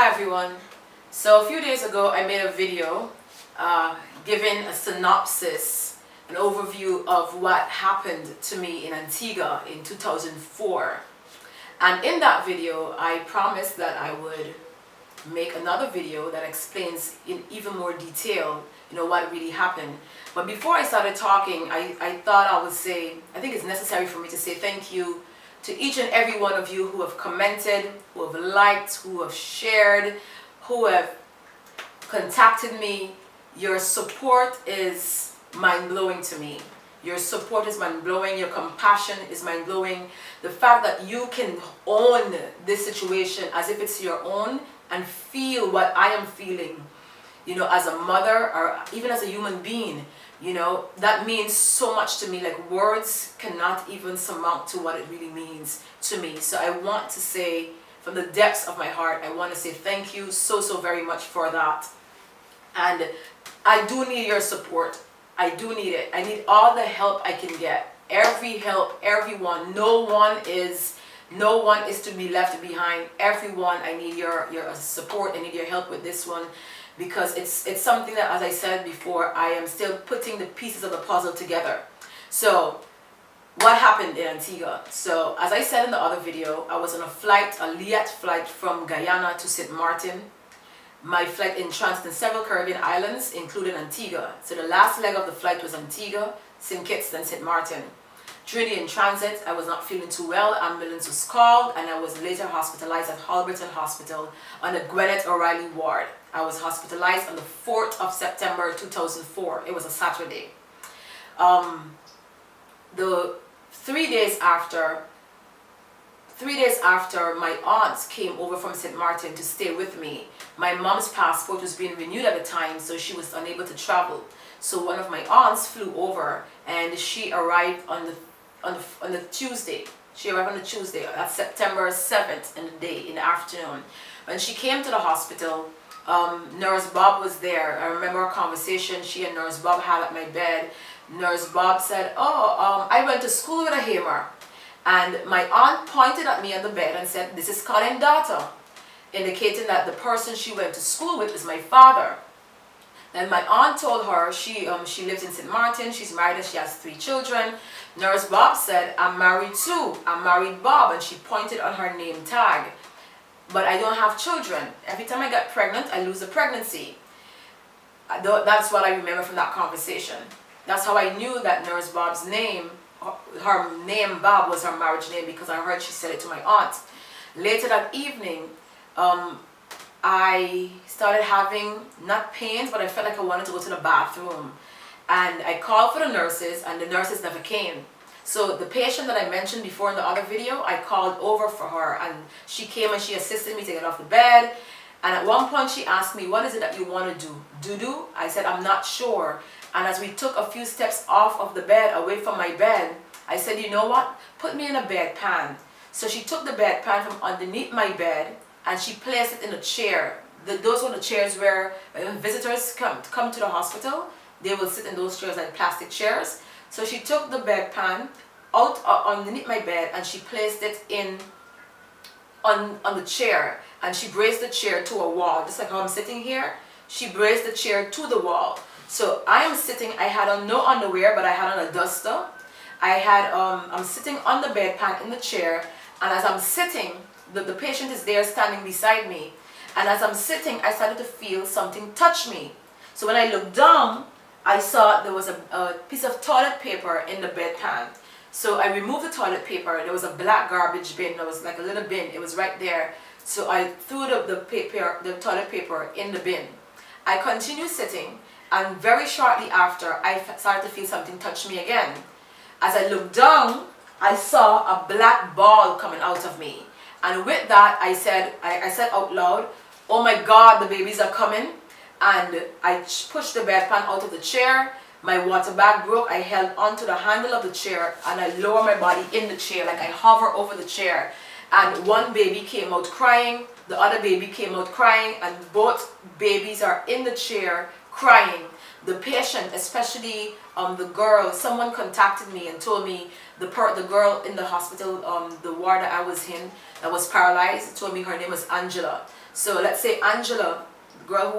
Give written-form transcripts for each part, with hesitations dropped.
Hi everyone. So a few days ago I made a video giving a synopsis, an overview of what happened to me in Antigua in 2004. And in that video I promised that I would make another video that explains in even more detail, what really happened. But before I started talking, I thought I would say, I think it's necessary for me to say thank you to each and every one of you who have commented, who have liked, who have shared, who have contacted me. Your support is mind-blowing to me. Your support is mind-blowing. Your compassion is mind-blowing. The fact that you can own this situation as if it's your own and feel what I am feeling, as a mother or even as a human being, that means so much to me. Like, words cannot even surmount to what it really means to me. So I want to say, from the depths of my heart, I want to say thank you so very much for that. And I do need your support. I do need it. I need all the help I can get. Every help, everyone. No one is to be left behind. Everyone, I need your support. I need your help with this one, because it's something that, as I said before, I am still putting the pieces of the puzzle together. So what happened in Antigua? So as I said in the other video, I was on a Liat flight from Guyana to St. Martin. My flight transited several Caribbean islands, including Antigua. So the last leg of the flight was Antigua, St. Kitts, then St. Martin. During the in-transit, I was not feeling too well. Ambulance was called, and I was later hospitalized at Halberton Hospital on the Gwyneth O'Reilly ward. I was hospitalized on the 4th of September 2004. It was a Saturday. The 3 days after, my aunts came over from St. Martin to stay with me. My mom's passport was being renewed at the time, so she was unable to travel. So one of my aunts flew over, and she arrived on the Tuesday. She arrived on the Tuesday. That's September 7th in the afternoon. When she came to the hospital, Nurse Bob was there. I remember a conversation she and Nurse Bob had at my bed. Nurse Bob said, I went to school with a hammer. And my aunt pointed at me on the bed and said, "This is Colin's daughter," indicating that the person she went to school with is my father. And my aunt told her she lives in St. Martin, she's married and she has 3 children. Nurse Bob said, "I'm married too. I'm married Bob," and she pointed on her name tag. "But I don't have children. Every time I get pregnant, I lose the pregnancy." That's what I remember from that conversation. That's how I knew that Nurse Bob's name, her name Bob, was her marriage name, because I heard she said it to my aunt. Later that evening, I started having, not pains, but I felt like I wanted to go to the bathroom. And I called for the nurses, and the nurses never came. So the patient that I mentioned before in the other video, I called over for her, and she came and she assisted me to get off the bed. And at one point she asked me, "What is it that you want to do? Doo-doo?" I said, "I'm not sure." And as we took a few steps off of the bed, away from my bed, I said, "You know what? Put me in a bedpan." So she took the bedpan from underneath my bed and she placed it in a chair. Those were the chairs where when visitors come to the hospital, they will sit in those chairs, like plastic chairs. So she took the bedpan out underneath my bed and she placed it on the chair, and she braced the chair to a wall, just like how I'm sitting here. She braced the chair to the wall. So I am sitting, I had on no underwear, but I had on a duster. I'm sitting on the bedpan in the chair, and as I'm sitting, the patient is there standing beside me. And as I'm sitting, I started to feel something touch me. So when I looked down, I saw there was a piece of toilet paper in the bedpan. So I removed the toilet paper. There was a black garbage bin. There was like a little bin. It was right there. So I threw the toilet paper in the bin. I continued sitting, and very shortly after, I started to feel something touch me again. As I looked down, I saw a black ball coming out of me. And with that, I said out loud, "Oh my God, the babies are coming." And I pushed the bedpan out of the chair. My water bag broke. I held onto the handle of the chair, and I lowered my body in the chair, like I hover over the chair. And one baby came out crying, the other baby came out crying, and both babies are in the chair crying. The patient, especially the girl, someone contacted me and told me the girl in the hospital, the ward that I was in, that was paralyzed, told me her name was Angela. So let's say Angela, the girl who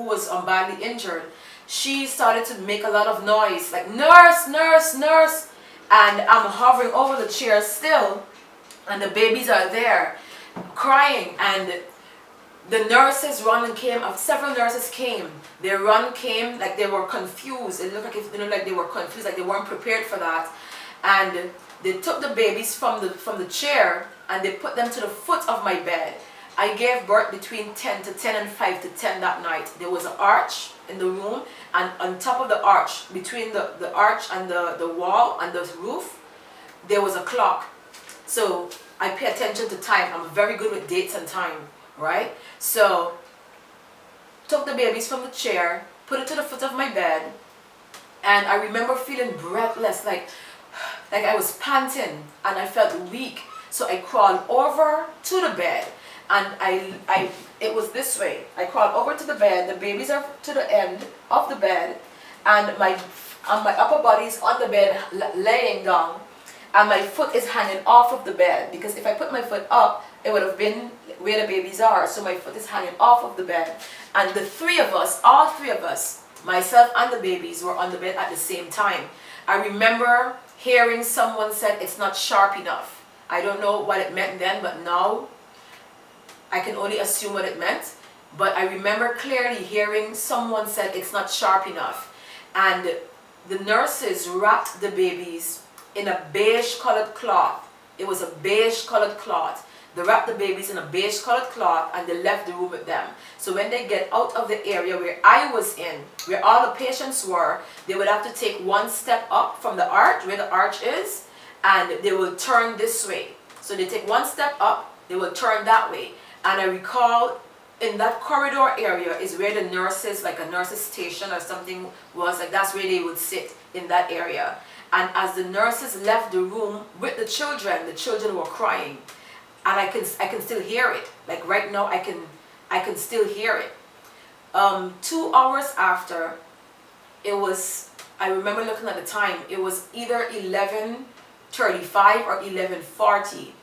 was badly injured, she started to make a lot of noise, like nurse, nurse, nurse, and I'm hovering over the chair still, and the babies are there crying, and the nurses run and came. Several nurses came. Came like they were confused. It looked like they were confused, like they weren't prepared for that, and they took the babies from the chair and they put them to the foot of my bed. I gave birth between 10 to 10 and 5 to 10 that night. There was an arch in the room, and on top of the arch, between the arch and the wall and the roof, there was a clock. So I pay attention to time. I'm very good with dates and time, right? So took the babies from the chair, put it to the foot of my bed, and I remember feeling breathless, like I was panting, and I felt weak. So I crawled over to the bed, and it was this way. I crawled over to the bed. The babies are to the end of the bed, and my upper body is on the bed, laying down, and my foot is hanging off of the bed, because if I put my foot up, it would have been where the babies are. So my foot is hanging off of the bed, and the three of us, all three of us, myself and the babies, were on the bed at the same time. I remember hearing someone said it's not sharp enough. I don't know what it meant then, but now I can only assume what it meant. But I remember clearly hearing someone said it's not sharp enough. And the nurses wrapped the babies in a beige colored cloth. It was a beige colored cloth. They wrapped the babies in a beige colored cloth, and they left the room with them. So when they get out of the area where I was in, where all the patients were, they would have to take one step up from the arch, where the arch is, and they will turn this way. So they take one step up, they will turn that way. And I recall in that corridor area is where the nurses, like a nurse's station or something was, like that's where they would sit, in that area. And as the nurses left the room with the children were crying. And I can still hear it. Like right now I can still hear it. 2 hours after, it was, I remember looking at the time, it was either 11:35 or 11:40.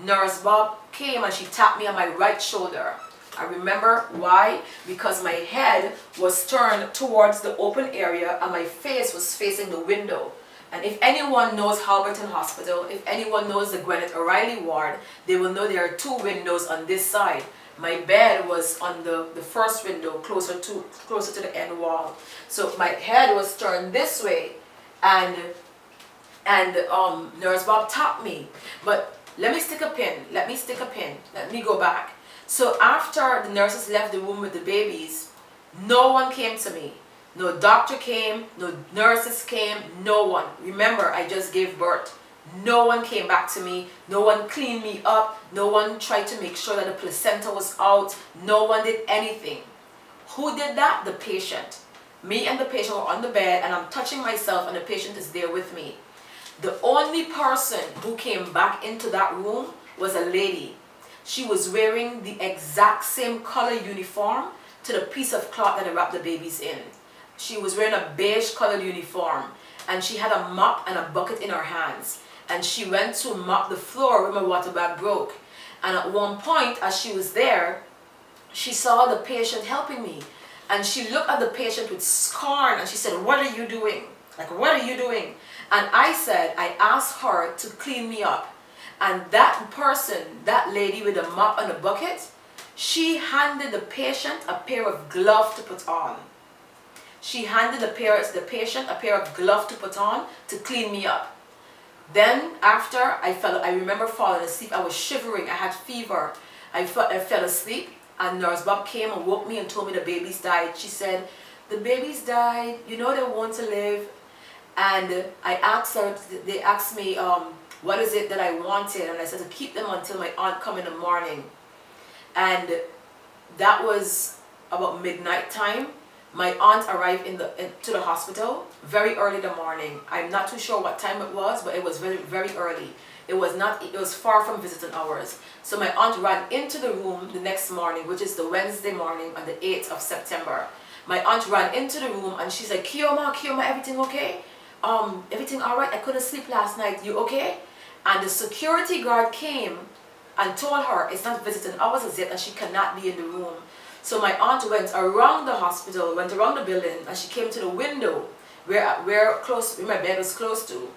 Nurse Bob came and she tapped me on my right shoulder. I remember why, because my head was turned towards the open area and my face was facing the window. And if anyone knows Halberton Hospital, if anyone knows the Gwyneth O'Reilly ward, they will know there are two windows on this side. My bed was on the first window, closer to the end wall. So my head was turned this way, and Nurse Bob tapped me. But let me stick a pin. Let me go back. So after the nurses left the room with the babies, no one came to me. No doctor came, no nurses came, no one. Remember, I just gave birth. No one came back to me. No one cleaned me up. No one tried to make sure that the placenta was out. No one did anything. Who did that? The patient. Me and the patient were on the bed, and I'm touching myself, and the patient is there with me. The only person who came back into that room was a lady. She was wearing the exact same color uniform to the piece of cloth that I wrapped the babies in. She was wearing a beige colored uniform, and she had a mop and a bucket in her hands, and she went to mop the floor where my water bag broke. And at one point, as she was there, she saw the patient helping me, and she looked at the patient with scorn, and she said, "What are you doing? Like, what are you doing?" And I asked her to clean me up. And that person, that lady with a mop and a bucket, she handed the patient a pair of gloves to put on. She handed the patient a pair of gloves to put on to clean me up. Then after I remember falling asleep. I was shivering. I had fever. I fell asleep, and Nurse Bob came and woke me and told me the babies died. She said, "The babies died. You know they want to live." And I asked her. They asked me, "What is it that I wanted?" And I said to keep them until my aunt come in the morning. And that was about midnight time. My aunt arrived to the hospital very early in the morning. I'm not too sure what time it was, but it was very, very early. It was far from visiting hours. So my aunt ran into the room the next morning, which is the Wednesday morning on the 8th of September. My aunt ran into the room and she's like, Keoma, everything okay? Everything all right? I couldn't sleep last night. You okay?" And the security guard came and told her it's not visiting hours as yet and she cannot be in the room. So my aunt went around the hospital, went around the building, and she came to the window where my bed was close to.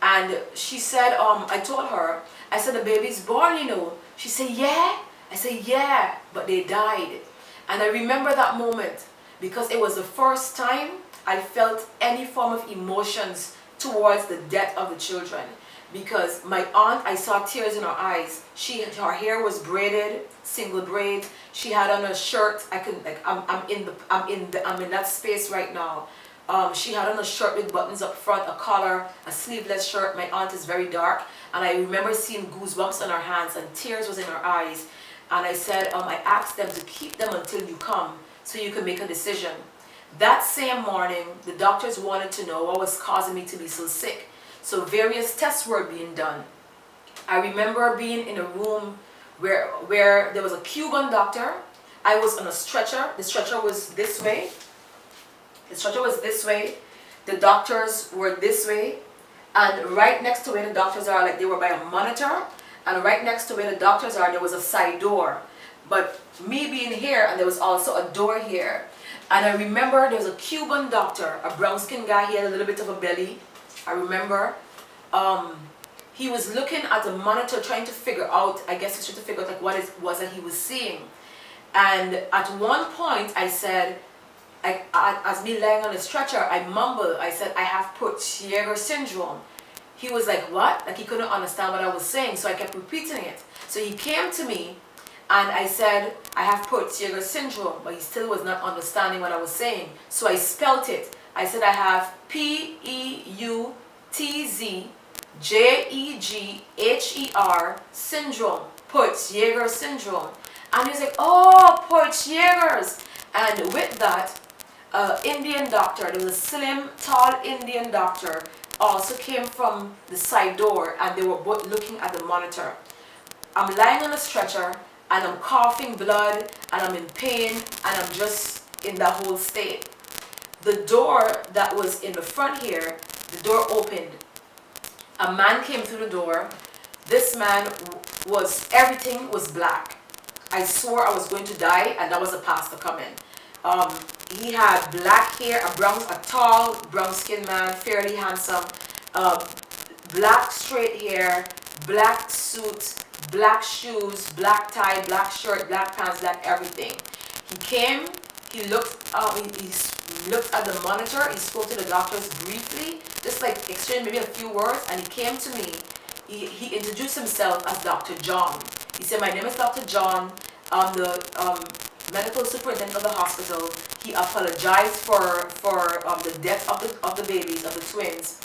And she said, I told her, I said, the baby's born, you know. She said, yeah. I said, yeah, but they died. And I remember that moment because it was the first time I felt any form of emotions towards the death of the children. Because my aunt, I saw tears in her eyes. Her hair was braided, single braid. She had on a shirt. I'm in that space right now. She had on a shirt with buttons up front, a collar, a sleeveless shirt. My aunt is very dark, and I remember seeing goosebumps on her hands and tears was in her eyes. And I said, I asked them to keep them until you come, so you can make a decision. That same morning, the doctors wanted to know what was causing me to be so sick. So various tests were being done. I remember being in a room where there was a Cuban doctor. I was on a stretcher. The stretcher was this way. The stretcher was this way. The doctors were this way. And right next to where the doctors are, like they were by a monitor. And right next to where the doctors are, there was a side door. But me being here, and there was also a door here. And I remember there was a Cuban doctor, a brown-skinned guy. He had a little bit of a belly. I remember he was looking at the monitor trying to figure out, I guess he was trying to figure out like what it was that he was seeing. And at one point I said, as me lying on the stretcher, I mumbled, I said, I have Peutz-Jeghers syndrome. He was like, what? Like he couldn't understand what I was saying, so I kept repeating it. So he came to me and I said, I have Peutz-Jeghers syndrome, but he still was not understanding what I was saying. So I spelt it. I said I have Peutz-Jeghers syndrome, Peutz-Jeghers syndrome. And he was like, oh, Peutz-Jeghers. And with that, Indian doctor, there was a slim, tall Indian doctor, also came from the side door, and they were both looking at the monitor. I'm lying on a stretcher, and I'm coughing blood, and I'm in pain, and I'm just in that whole state. The door that was in the front here, the door opened. A man came through the door. This man everything was black. I swore I was going to die, and that was a pastor coming. He had black hair, a tall, brown-skinned man, fairly handsome, black straight hair, black suit, black shoes, black tie, black shirt, black pants, black everything. He came. He looked at the monitor. He spoke to the doctors briefly, just like exchanged maybe a few words, and he came to me. He introduced himself as Dr. John. He said, my name is Dr. John. I'm the medical superintendent of the hospital. He apologized for the death of the babies, of the twins.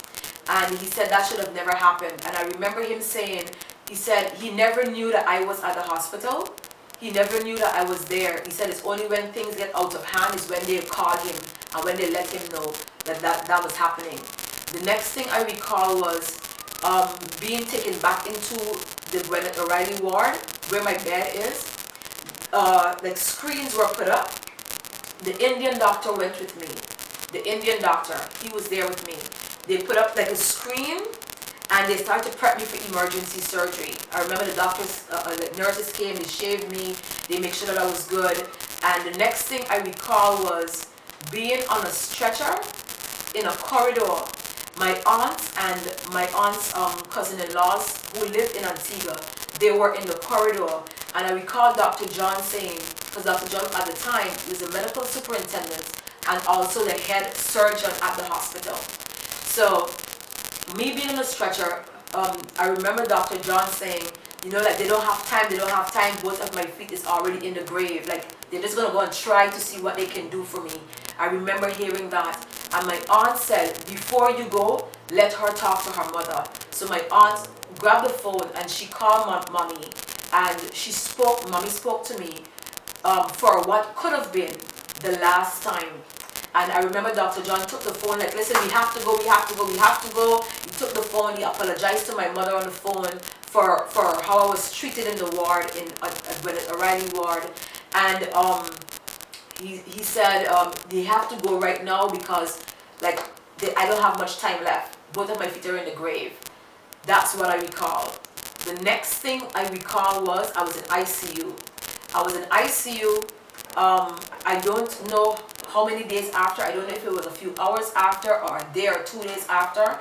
And he said that should have never happened. And I remember him saying, he said he never knew that I was at the hospital. He never knew that I was there. He said it's only when things get out of hand is when they call him and when they let him know that was happening. The next thing I recall was being taken back into the Gwyneth O'Reilly ward where my bed is. Like screens were put up. The Indian doctor went with me. The Indian doctor, he was there with me. They put up like a screen and they started to prep me for emergency surgery. I remember the doctors, the nurses came, they shaved me, they made sure that I was good. And the next thing I recall was being on a stretcher in a corridor. My aunts and my aunt's cousin-in-laws who lived in Antigua, they were in the corridor. And I recall Dr. John saying, because Dr. John at the time was the medical superintendent and also the head surgeon at the hospital. So me being on a stretcher, I remember Dr. John saying, you know, like they don't have time, both of my feet is already in the grave. Like they're just gonna go and try to see what they can do for me. I remember hearing that. And my aunt said, before you go, let her talk to her mother. So my aunt grabbed the phone and she called mommy. And mommy spoke to me for what could have been the last time. And I remember Dr. John took the phone, like, listen, we have to go. He took the phone, he apologized to my mother on the phone for how I was treated in the ward, at O'Reilly ward. And he said, they have to go right now because, like, I don't have much time left. Both of my feet are in the grave. That's what I recall. the next thing I recall was I was in ICU. I was in ICU. I don't know how many days after. I don't know if it was a few hours after or a day or 2 days after.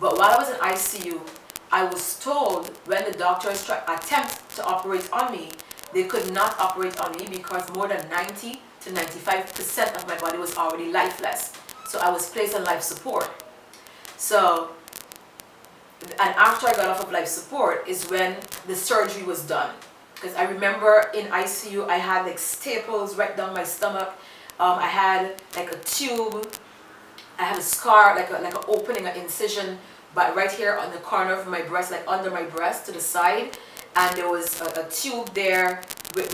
But while I was in ICU, I was told when the doctors attempt to operate on me, they could not operate on me because more than 90 to 95% of my body was already lifeless. So I was placed on life support. So, and after I got off of life support is when the surgery was done. Because I remember in ICU, I had like staples right down my stomach. I had like a tube. I had a scar, like an opening, an incision, but right here on the corner of my breast, like under my breast to the side. And there was a tube there which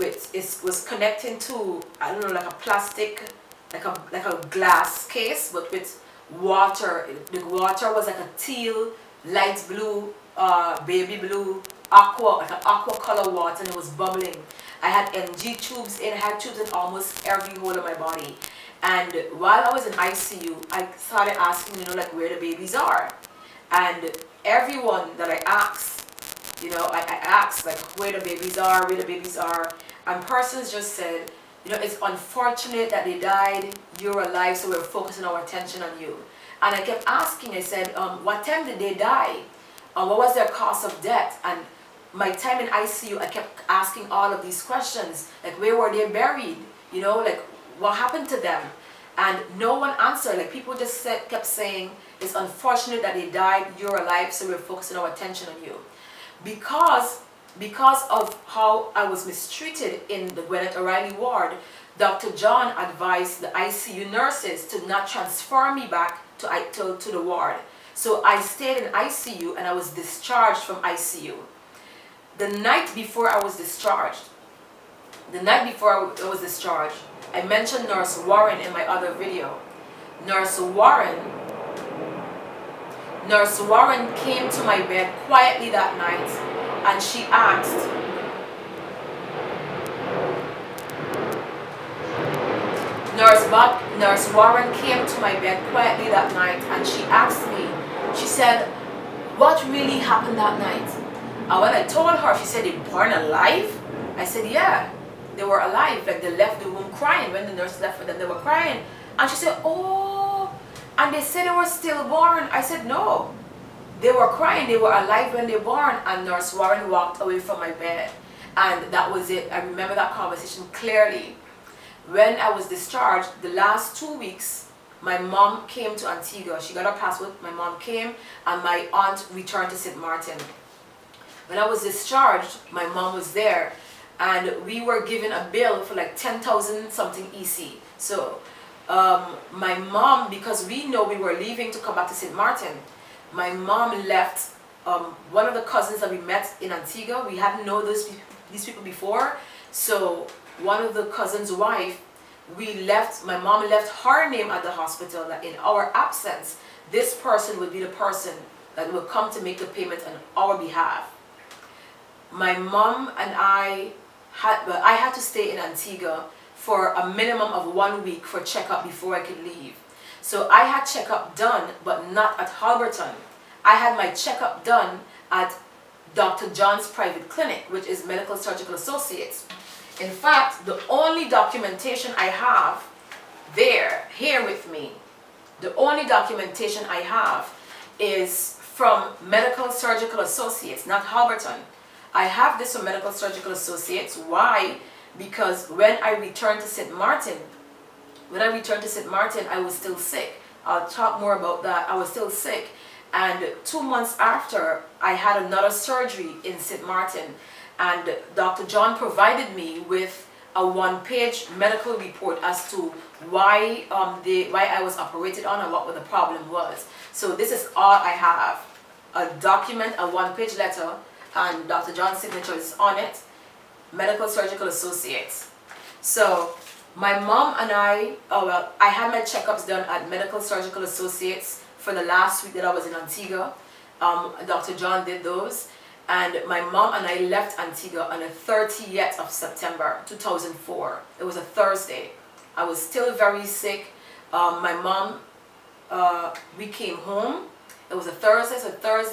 was connecting to, I don't know, like a plastic, like a glass case, but with water. The water was like a teal, light blue, baby blue, aqua, like an aqua color water, and it was bubbling. I had NG tubes in, I had tubes in almost every hole of my body. And while I was in ICU, I started asking, like where the babies are. And everyone that I asked, I asked like where the babies are, and persons just said, it's unfortunate that they died, you're alive, so we're focusing our attention on you. And I kept asking, I said, what time did they die? What was their cause of death? And my time in ICU, I kept asking all of these questions, like where were they buried? Like what happened to them? And no one answered. Like people just kept saying, it's unfortunate that they died, you're alive, so we're focusing our attention on you. Because of how I was mistreated in the Gwyneth O'Reilly ward, Dr. John advised the ICU nurses to not transfer me back to the ward. So I stayed in ICU and I was discharged from ICU. The night before I was discharged, I mentioned Nurse Warren in my other video. Nurse Warren came to my bed quietly that night and she asked, Nurse Warren came to my bed quietly that night and she asked me, she said, what really happened that night? And when I told her, she said, they born alive? I said, yeah, they were alive. Like they left the room crying. When the nurse left for them, they were crying. And she said, oh, and they said they were stillborn. I said, no, they were crying. They were alive when they were born. And Nurse Warren walked away from my bed. And that was it. I remember that conversation clearly. When I was discharged, the last 2 weeks, my mom came to Antigua. She got her passport. My mom came and my aunt returned to St. Martin. When I was discharged, my mom was there and we were given a bill for like 10,000 something EC. So my mom, because we know we were leaving to come back to St. Martin, my mom left one of the cousins that we met in Antigua. We hadn't known these people before. So one of the cousins' wife, my mom left her name at the hospital that in our absence, this person would be the person that would come to make the payment on our behalf. My mom and I had to stay in Antigua for a minimum of 1 week for checkup before I could leave. So I had checkup done, but not at Halberton. I had my checkup done at Dr. John's private clinic, which is Medical Surgical Associates. In fact, the only documentation I have here with me, the only documentation I have is from Medical Surgical Associates, not Halberton. I have this from Medical Surgical Associates. Why? Because when I returned to St. Martin, I was still sick. I'll talk more about that. I was still sick. And 2 months after, I had another surgery in St. Martin. And Dr. John provided me with a 1-page medical report as to why I was operated on and what the problem was. So this is all I have. A document, a 1-page letter, and Dr. John's signature is on it. Medical Surgical Associates. So my mom and I had my checkups done at Medical Surgical Associates for the last week that I was in Antigua. Dr. John did those. And my mom and I left Antigua on the 30th of September 2004. It was a Thursday. I was still very sick. My mom, we came home. It was a Thursday,